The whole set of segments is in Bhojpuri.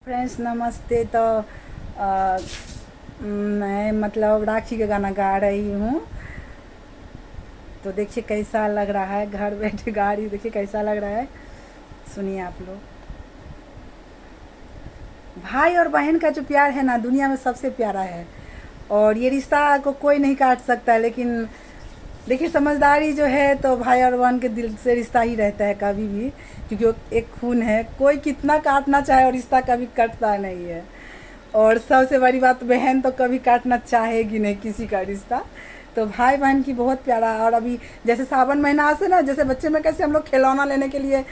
फ्रेंड्स नमस्ते। तो मैं मतलब राखी का गाना गा रही हूँ। तो देखिए कैसा लग रहा है, घर बैठे गा रही हूँ, देखिए कैसा लग रहा है, सुनिए आप लोग। भाई और बहन का जो प्यार है ना, दुनिया में सबसे प्यारा है। और ये रिश्ता को कोई नहीं काट सकता, लेकिन देखिए समझदारी जो है तो भाई और बहन के दिल से रिश्ता ही रहता है कभी भी, क्योंकि वो एक खून है। कोई कितना काटना चाहे और रिश्ता कभी कटता नहीं है। और सबसे बड़ी बात, बहन तो कभी काटना चाहेगी नहीं किसी का रिश्ता। तो भाई बहन की बहुत प्यारा। और अभी जैसे सावन महीना से ना, जैसे बच्चे में कैसे हम लोग खिलौना लेने के लिए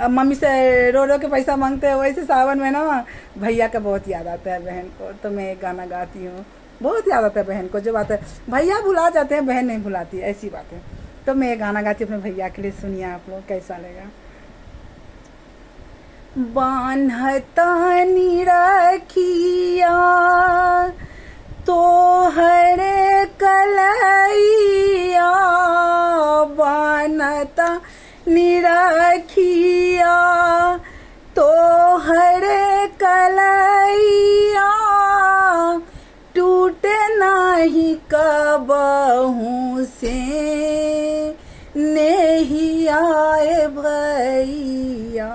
मम्मी से रो रो के पैसा मांगते हैं, वैसे सावन महीना में भैया का बहुत याद आता है बहन को। तो मैं एक गाना गाती हूँ, बहुत याद आता है बहन को। जो बात है भैया भुला जाते हैं, बहन नहीं भुलाती, ऐसी बात है। तो मैं एक गाना गाती हूँ अपने भैया के लिए, सुनिए आप लोग कैसा लगेगा। बान्हतानी रखिया तोहर कलैया, बान्हता निरखिया तोहर कलैया, टूटे नाही कबहू से नेहियाए भैया,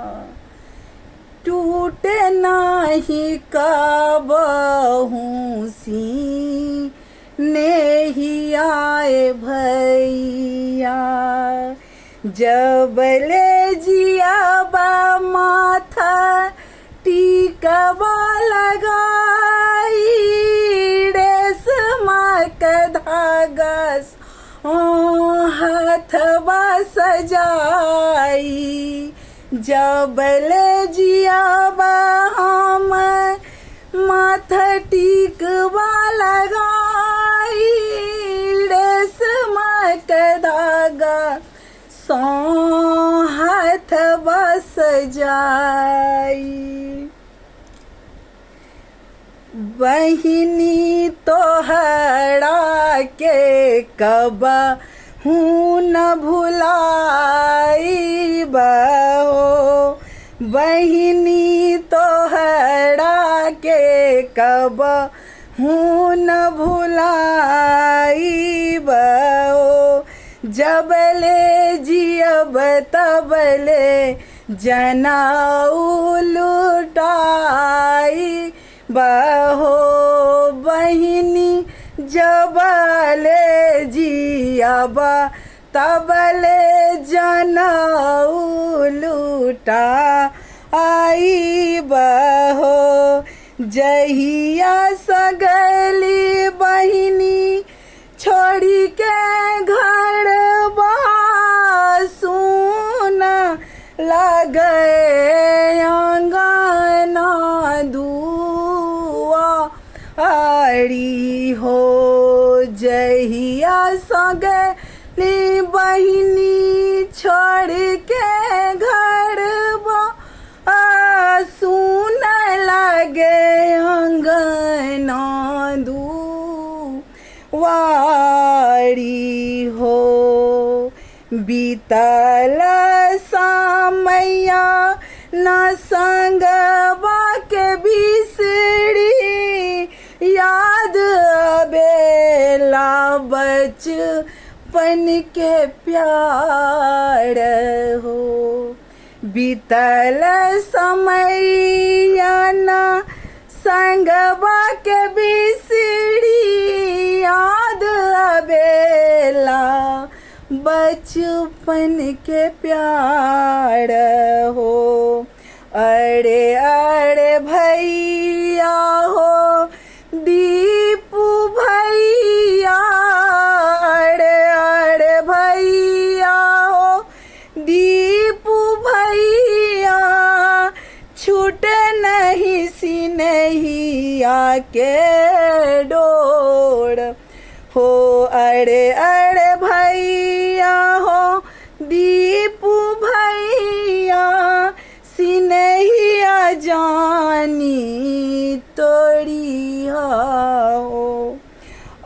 टूटे नाही कबहू सी नेहियाए भैया, जबले जियाबा माथा टीकबा लगाई, रेशमा का धागा हाथबा सजाई, जबले जियाबा हम माथा टीकबा लगाई, रेशमा का धागा सो हाथबा सजाई, बहिनी तोहरा के कबहू न भुलाई बहो, बहिनी तोहरा के कबहू न भुलाई बहो, जबले जियब तबले जनाऊ लुटाई बहो, बहिनी जबले जियाबा तबले जनाऊ लुटा आई बहो, जहिया सगली बहिनी छोड़ी के घर सुन लगे अंगना दुआरी हो, जहिया सगली बहिनी छोड़ के घर सुन लगे अंगना दुआरी हो, बीतल समैया न संगवा के बिसरी, याद बेला बचपन के प्यार हो, बीतल समैया न संगवा के बिसरी, याद बेला बचपन के प्यार हो, अरे अरे भैया हो दीपू भैया, अरे अरे भैया हो दीपू भैया, छूट नहीं सी नहीं आके डोर हो, अरे अरे भैया हो दीपू भैया, सिनहिया जानी तोड़ी हो,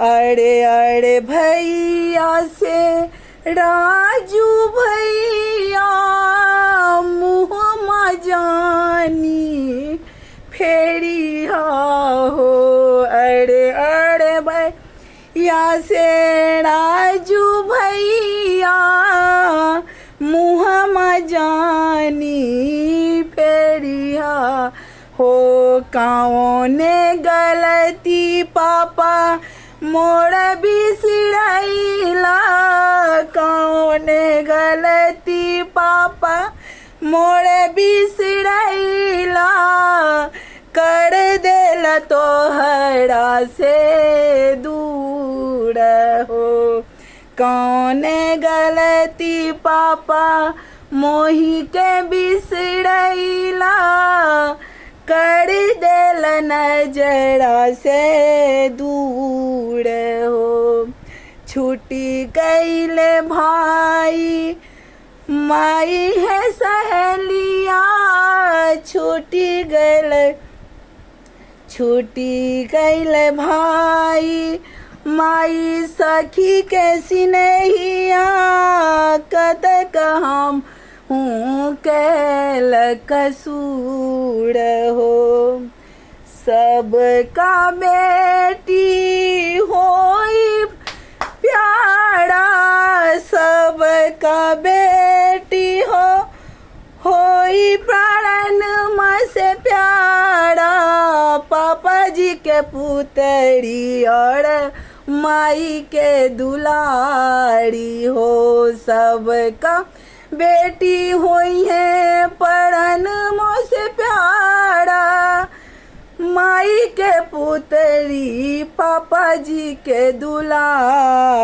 अरे अरे भैया से राजू भैया मुँह जानी फेर फेरी हो। अरे अरे भैया से राजू भैया मुहमा जानी फेरिया हो। कौने गलती पापा मोर बिसरैला, कौने गलती पापा मोर बिसरैला, कर देला तोहरा से दूर हो। कौने गलती पापा मोही के बिसरैला, कर देल नजरा से दूर हो। छूटी गईले भाई माई है सहेलिया, छूटी गईले भाई माई सखी के सिनहिया, कतक हम हूँ कैल कसूर हो। सबका बेटी होई प्यारा, सबका बेटी होई प्राण से प्यारा, पापा जी के पुतरी और माई के दुलारी हो। सबका बेटी हुई है पढ़न से प्यारा, माई के पुतरी पापा जी के दुलारी।